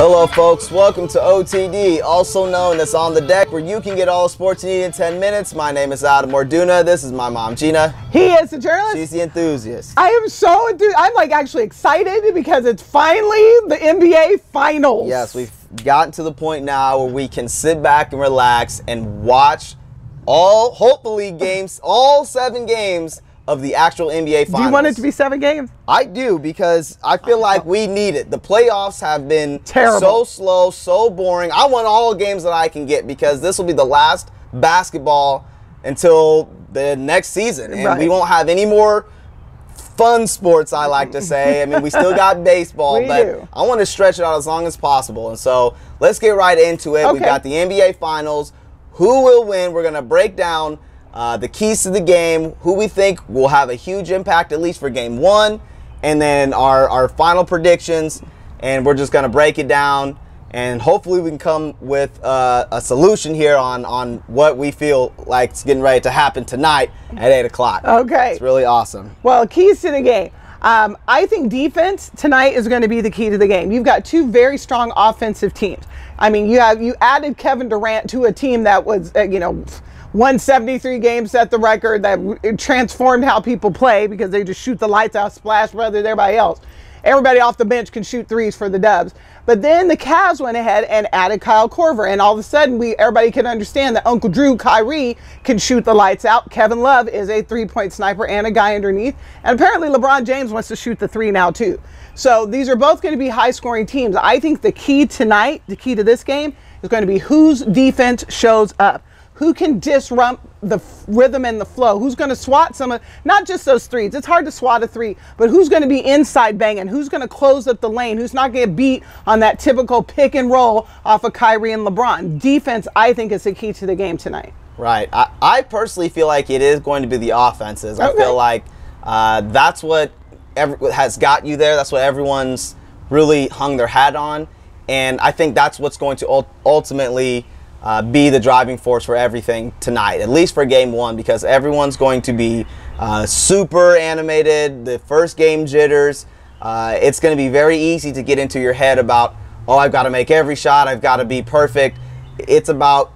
Hello folks, welcome to OTD, also known as On The Deck, where you can get all the sports you need in 10 minutes. My name is Adam Orduna, this is my mom Gina. He is the journalist. She's the enthusiast. I am so enthused. I'm like actually excited because it's finally the NBA Finals. Yes, we've gotten to the point now where we can sit back and relax and watch hopefully all 7 games of the actual NBA Finals. Do you want it to be 7 games? I do, because I feel like we need it. The playoffs have been terrible, so slow, so boring. I want all the games that I can get, because this will be the last basketball until the next season. And we won't have any more fun sports, I like to say. I mean, we still got baseball, but I want to stretch it out as long as possible. And so let's get right into it. We've got the NBA Finals. Who will win? We're going to break down the keys to the game, who we think will have a huge impact, at least for game 1, and then our final predictions, and we're just going to break it down, and hopefully we can come with a solution here on what we feel like is getting ready to happen tonight at 8 o'clock. Okay. It's really awesome. Well, keys to the game. I think defense tonight is going to be the key to the game. You've got 2 very strong offensive teams. I mean, you added Kevin Durant to a team that was, won 73 games, set the record, that transformed how people play because they just shoot the lights out, splash brother, everybody else. Everybody off the bench can shoot threes for the Dubs. But then the Cavs went ahead and added Kyle Korver, and all of a sudden everybody can understand that Uncle Drew, Kyrie, can shoot the lights out. Kevin Love is a 3-point sniper and a guy underneath. And apparently LeBron James wants to shoot the 3 now too. So these are both going to be high-scoring teams. I think the key tonight, the key to this game, is going to be whose defense shows up. Who can disrupt the rhythm and the flow? Who's going to swat some of, not just those threes. It's hard to swat a 3, but who's going to be inside banging? Who's going to close up the lane? Who's not going to get beat on that typical pick and roll off of Kyrie and LeBron? Defense, I think, is the key to the game tonight. Right. I personally feel like it is going to be the offenses. I feel like that's what has got you there. That's what everyone's really hung their hat on. And I think that's what's going to ultimately be the driving force for everything tonight, at least for game 1, because everyone's going to be super animated. The first game jitters. It's going to be very easy to get into your head about, oh, I've got to make every shot, I've got to be perfect. It's about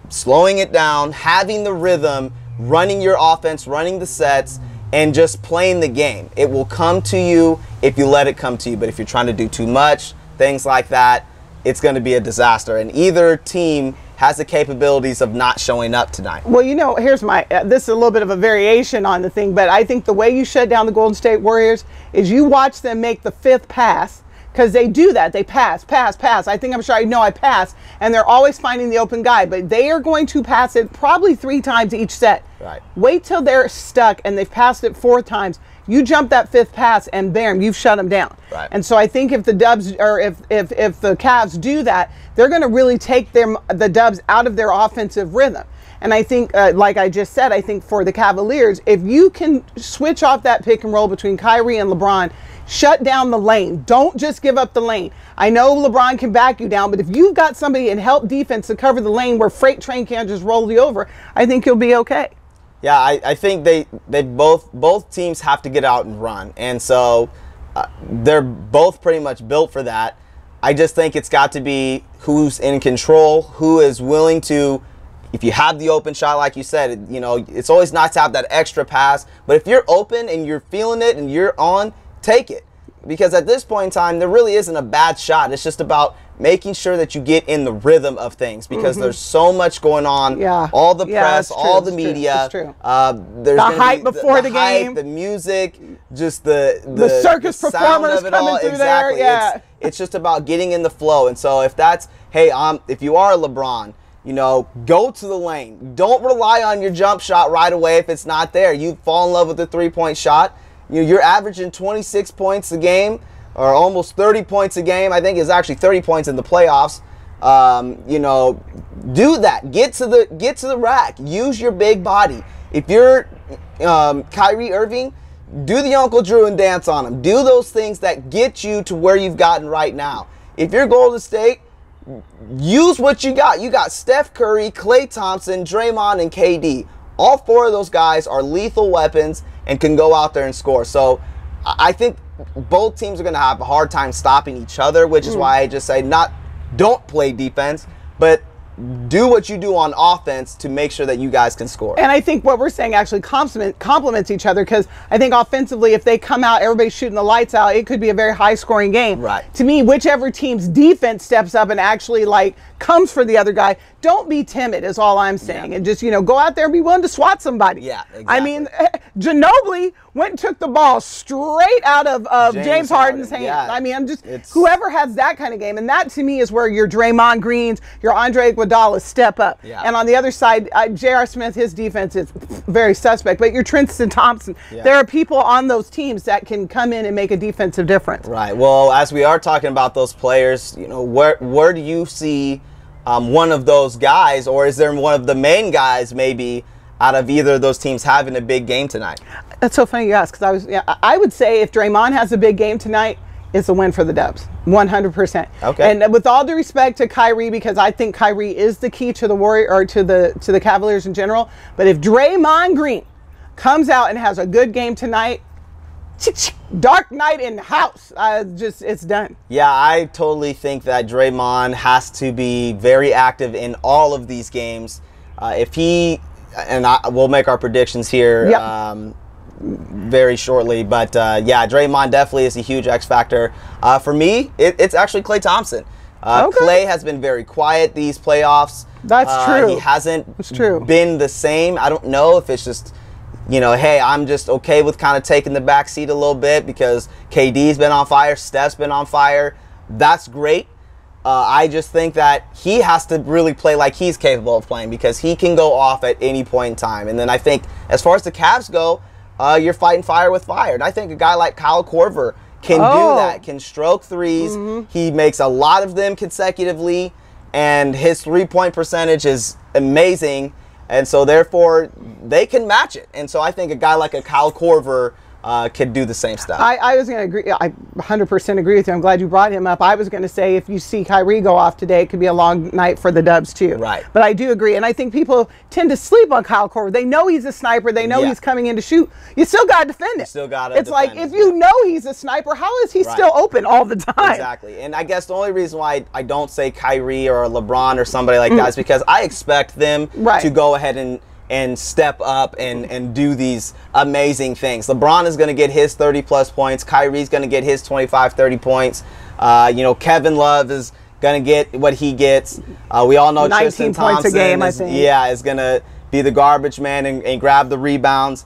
slowing it down, having the rhythm, running your offense, running the sets, and just playing the game. It will come to you if you let it come to you, but if you're trying to do too much, things like that, it's going to be a disaster. And either team has the capabilities of not showing up tonight. Well, here's this is a little bit of a variation on the thing, but I think the way you shut down the Golden State Warriors is you watch them make the 5th pass, because they do that. They pass. I pass, and they're always finding the open guy, but they are going to pass it probably 3 times each set. Right. Wait till they're stuck and they've passed it 4 times. You jump that 5th pass and bam, you've shut them down. Right. And so I think if the Dubs, or if the Cavs do that, they're going to really take the Dubs out of their offensive rhythm. And I think, like I just said, I think for the Cavaliers, if you can switch off that pick and roll between Kyrie and LeBron, shut down the lane. Don't just give up the lane. I know LeBron can back you down, but if you've got somebody in help defense to cover the lane where Freight Train can't just roll you over, I think you'll be okay. Yeah, I think they both teams have to get out and run, and so they're both pretty much built for that. I just think it's got to be who's in control, who is willing to. If you have the open shot, like you said, it's always nice to have that extra pass. But if you're open and you're feeling it and you're on, take it, because at this point in time, there really isn't a bad shot. It's just about making sure that you get in the rhythm of things, because there's so much going on. Yeah. All the press, all the media. It's true. There's the hype before the game, the music, just the circus the performers sound of it coming all. through Exactly. there. Yeah. It's just about getting in the flow. And so if that's, hey, if you are LeBron, go to the lane. Don't rely on your jump shot right away if it's not there. You fall in love with the 3-point shot. You're averaging 26 points a game, or almost 30 points a game. I think it's actually 30 points in the playoffs. Do that. Get to the rack. Use your big body. If you're Kyrie Irving, do the Uncle Drew and dance on him. Do those things that get you to where you've gotten right now. If you're Golden State, use what you got. You got Steph Curry, Klay Thompson, Draymond, and KD. All 4 of those guys are lethal weapons and can go out there and score. So I think both teams are going to have a hard time stopping each other, which is why I just say not don't play defense, but do what you do on offense to make sure that you guys can score. And I think what we're saying actually complements each other, because I think offensively, if they come out, everybody's shooting the lights out, it could be a very high-scoring game. Right. To me, whichever team's defense steps up and actually comes for the other guy, don't be timid is all I'm saying. And just, go out there and be willing to swat somebody. Yeah, exactly. I mean, Ginobili went and took the ball straight out of James Harden's hand. Yeah. I mean, whoever has that kind of game, and that to me is where your Draymond Greens, your Andre Iguodala step up. Yeah. And on the other side, J.R. Smith, his defense is very suspect. But your Tristan Thompson, there are people on those teams that can come in and make a defensive difference. Right. Well, as we are talking about those players, where do you see one of those guys, or is there one of the main guys maybe out of either of those teams having a big game tonight? That's so funny you ask, because I would say if Draymond has a big game tonight, it's a win for the Dubs, 100%. Okay. And with all due respect to Kyrie, because I think Kyrie is the key to the Warrior or to the Cavaliers in general, but if Draymond Green comes out and has a good game tonight, dark night in the house. It's done. Yeah, I totally think that Draymond has to be very active in all of these games. We'll make our predictions here very shortly. But yeah, Draymond definitely is a huge X factor. For me, it's actually Klay Thompson. Klay has been very quiet these playoffs. That's true. He hasn't been the same. I don't know if it's just, hey, I'm just okay with kind of taking the back seat a little bit because KD's been on fire, Steph's been on fire. That's great. I just think that he has to really play like he's capable of playing, because he can go off at any point in time. And then I think as far as the Cavs go, you're fighting fire with fire. And I think a guy like Kyle Korver can do that, can stroke threes. He makes a lot of them consecutively, and his three-point percentage is amazing. And so, therefore, they can match it. And so I think a guy like a Kyle Korver could do the same stuff. I was going to agree. I 100% agree with you. I'm glad you brought him up. I was going to say if you see Kyrie go off today, it could be a long night for the Dubs too. Right. But I do agree. And I think people tend to sleep on Kyle Korver. They know he's a sniper. They know he's coming in to shoot. You still got to defend it. You still got to It's like, if you know he's a sniper, how is he still open all the time? Exactly. And I guess the only reason why I don't say Kyrie or LeBron or somebody like that is because I expect them to go ahead and step up and do these amazing things. LeBron is going to get his 30-plus points. Kyrie's going to get his 25, 30 points. Kevin Love is going to get what he gets. We all know 19 Tristan points Thompson a game, I think. is going to be the garbage man and grab the rebounds.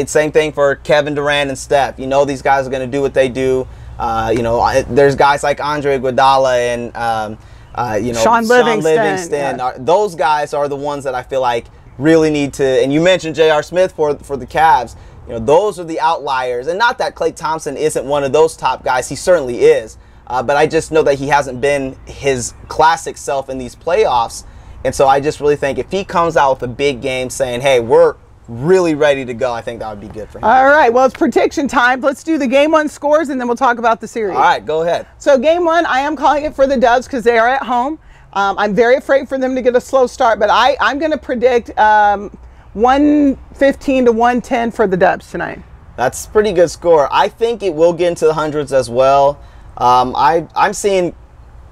Same thing for Kevin Durant and Steph. These guys are going to do what they do. There's guys like Andre Iguodala and Sean Livingston. Those guys are the ones that I feel like really need to, and you mentioned J.R. Smith for the Cavs. Those are the outliers, and not that Klay Thompson isn't one of those top guys. He certainly is, but I just know that he hasn't been his classic self in these playoffs, and so I just really think if he comes out with a big game saying, hey, we're really ready to go, I think that would be good for him. All right, well, it's prediction time. Let's do the game one scores, and then we'll talk about the series. All right, go ahead. So game one, I am calling it for the Dubs because they are at home. I'm very afraid for them to get a slow start, but I'm going to predict 115 to 110 for the Dubs tonight. That's a pretty good score. I think it will get into the hundreds as well. I'm seeing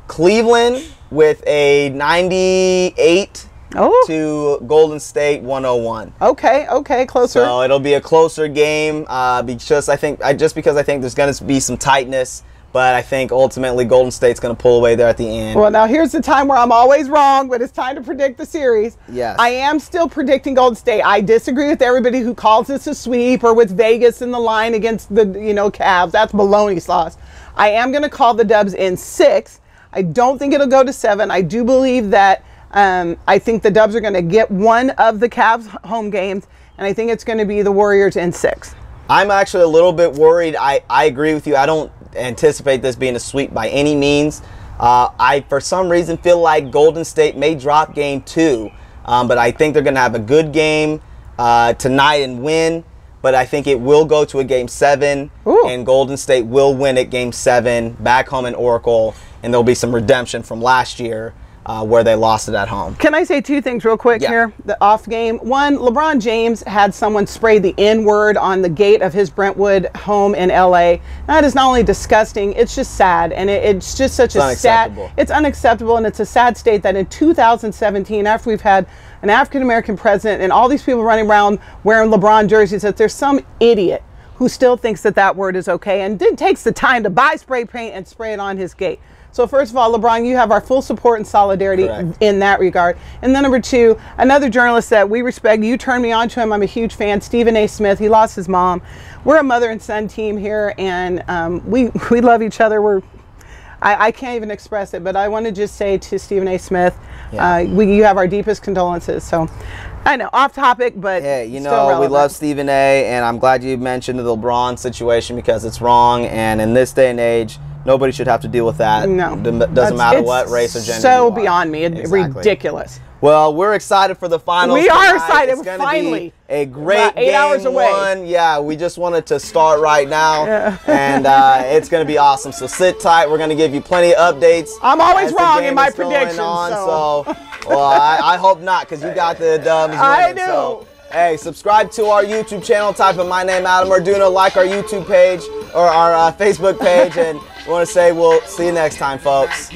Cleveland with a 98 to Golden State 101. Okay, closer. So it'll be a closer game because I think there's going to be some tightness. But I think ultimately Golden State's going to pull away there at the end. Well, now here's the time where I'm always wrong, but it's time to predict the series. Yes. I am still predicting Golden State. I disagree with everybody who calls this a sweep or with Vegas in the line against the Cavs. That's baloney sauce. I am going to call the Dubs in 6. I don't think it'll go to 7. I do believe that I think the Dubs are going to get one of the Cavs home games, and I think it's going to be the Warriors in 6. I'm actually a little bit worried. I agree with you. I don't anticipate this being a sweep by any means. I, for some reason, feel like Golden State may drop game 2, but I think they're going to have a good game tonight and win. But I think it will go to a game 7, and Golden State will win at game 7 back home in Oracle, and there'll be some redemption from last year where they lost it at home. Can I say two things real quick here? The off game. One, LeBron James had someone spray the N-word on the gate of his Brentwood home in LA. That is not only disgusting, it's just sad. And it's just such a sad, it's unacceptable, and it's a sad state that in 2017, after we've had an African-American president and all these people running around wearing LeBron jerseys, that there's some idiot who still thinks that that word is okay and then takes the time to buy spray paint and spray it on his gate. So first of all, LeBron, you have our full support and solidarity in that regard. And then number two, another journalist that we respect, you turned me on to him. I'm a huge fan, Stephen A. Smith. He lost his mom. We're a mother and son team here, and we love each other. I can't even express it, but I want to just say to Stephen A. Smith, you have our deepest condolences. So I know, off topic, but hey, you know, we love Stephen A., and I'm glad you mentioned the LeBron situation because it's wrong, and in this day and age, nobody should have to deal with that. No. Doesn't matter what race or gender so beyond me. It's ridiculous. Well, we're excited for the finals. We are excited. It's going Finally. to be a great 8 hours away. One. Yeah, we just wanted to start right now, and it's going to be awesome. So sit tight. We're going to give you plenty of updates. I'm always wrong in my predictions. So well, I hope not, because you got the dubs. I do. So, hey, subscribe to our YouTube channel. Type in my name, Adam Arduino. Like our YouTube page or our Facebook page, and we want to say we'll see you next time, folks.